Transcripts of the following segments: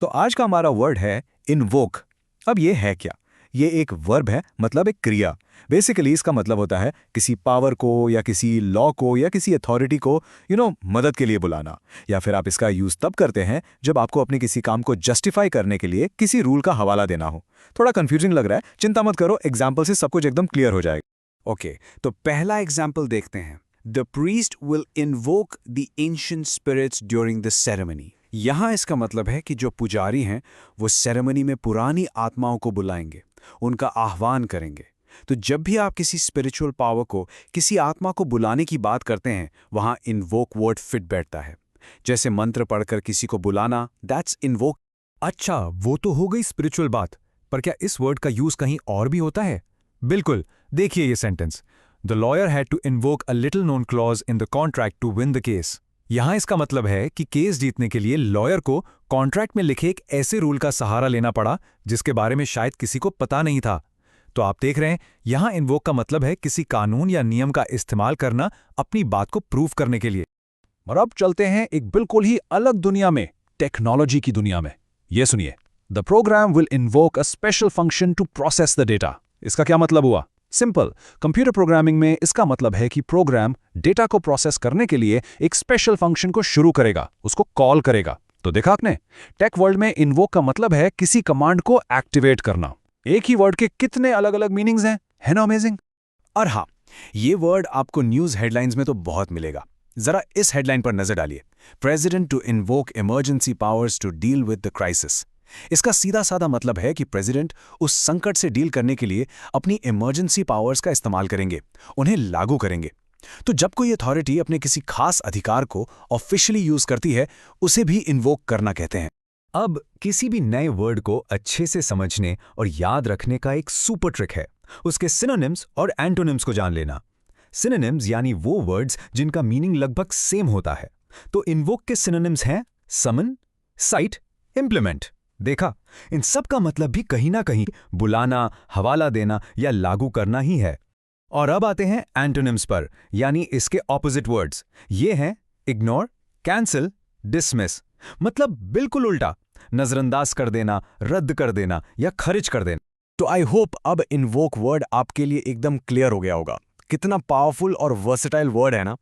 तो आज का हमारा वर्ड है इन्वोक। अब ये है क्या? ये एक वर्ब है, मतलब एक क्रिया। बेसिकली इसका मतलब होता है किसी पावर को या किसी लॉ को या किसी अथॉरिटी को मदद के लिए बुलाना। या फिर आप इसका यूज तब करते हैं जब आपको अपने किसी काम को जस्टिफाई करने के लिए किसी रूल का हवाला देना हो। थोड़ा कंफ्यूजिंग लग रहा है, चिंता मत करो, एग्जाम्पल से सब कुछ एकदम क्लियर हो जाएगा। ओके, तो पहला एग्जाम्पल देखते हैं। The priest will invoke the ancient spirits during the ceremony. यहाँ इसका मतलब है कि जो पुजारी हैं वो सेरेमनी में पुरानी आत्माओं को बुलाएंगे, उनका आह्वान करेंगे। तो जब भी आप किसी स्पिरिचुअल पावर को, किसी आत्मा को बुलाने की बात करते हैं, वहाँ इन्वोक वर्ड फिट बैठता है। जैसे मंत्र पढ़कर किसी को बुलाना, दैट्स इन्वोक। अच्छा, वो तो हो गई स्पिरिचुअल बात, पर क्या इस वर्ड का यूज कहीं और भी होता है? बिल्कुल, देखिए ये sentence. The lawyer had to invoke a little known clause in the contract to win the case. यहां इसका मतलब है कि केस जीतने के लिए लॉयर को कॉन्ट्रैक्ट में लिखे एक ऐसे रूल का सहारा लेना पड़ा जिसके बारे में शायद किसी को पता नहीं था। तो आप देख रहे हैं, यहां इन्वोक का मतलब है किसी कानून या नियम का इस्तेमाल करना अपनी बात को प्रूव करने के लिए। और अब चलते हैं एक बिल्कुल ही अलग दुनिया में, टेक्नोलॉजी की दुनिया में। ये सुनिए, the program will invoke a special function to process the data. इसका क्या मतलब हुआ? सिंपल, कंप्यूटर प्रोग्रामिंग में इसका मतलब है कि प्रोग्राम डेटा को प्रोसेस करने के लिए एक स्पेशल फंक्शन को शुरू करेगा, उसको कॉल करेगा। तो देखा आपने, टेक वर्ल्ड में इन्वोक का मतलब है किसी कमांड को एक्टिवेट करना। एक ही वर्ड के कितने अलग अलग मीनिंग्स हैं, है ना अमेजिंग? और हाँ, ये वर्ड आपको न्यूज हेडलाइंस में तो बहुत मिलेगा। जरा इस हेडलाइन पर नजर डालिए, president to invoke emergency powers to deal with the crisis. इसका सीधा साधा मतलब है कि प्रेसिडेंट उस संकट से डील करने के लिए अपनी इमरजेंसी पावर्स का इस्तेमाल करेंगे, उन्हें लागू करेंगे। तो जब कोई अथॉरिटी अपने किसी खास अधिकार को ऑफिशियली यूज करती है, उसे भी इन्वोक करना कहते हैं। अब किसी भी नए वर्ड को अच्छे से समझने और याद रखने का एक सुपर ट्रिक है उसके सिनोनिम्स और एंटोनिम्स को जान लेना। सिनोनिम्स यानी वो वर्ड्स जिनका मीनिंग लगभग सेम होता है। तो इन्वोक के सिनोनिम्स हैं समन, साइट, इम्प्लीमेंट। देखा, इन सब का मतलब भी कहीं ना कहीं बुलाना, हवाला देना या लागू करना ही है। और अब आते हैं एंटोनिम्स पर, यानी इसके ऑपोजिट वर्ड्स। ये हैं इग्नोर, कैंसिल, डिसमिस। मतलब बिल्कुल उल्टा, नजरअंदाज कर देना, रद्द कर देना या खारिज कर देना। तो आई होप अब इन्वोक वर्ड आपके लिए एकदम क्लियर हो गया होगा। कितना पावरफुल और वर्सेटाइल वर्ड है ना,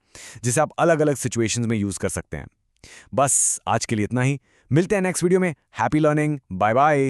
जिसे आप अलग अलग सिचुएशंस में यूज कर सकते हैं। बस आज के लिए इतना ही, मिलते हैं नेक्स्ट वीडियो में। Happy learning, bye bye.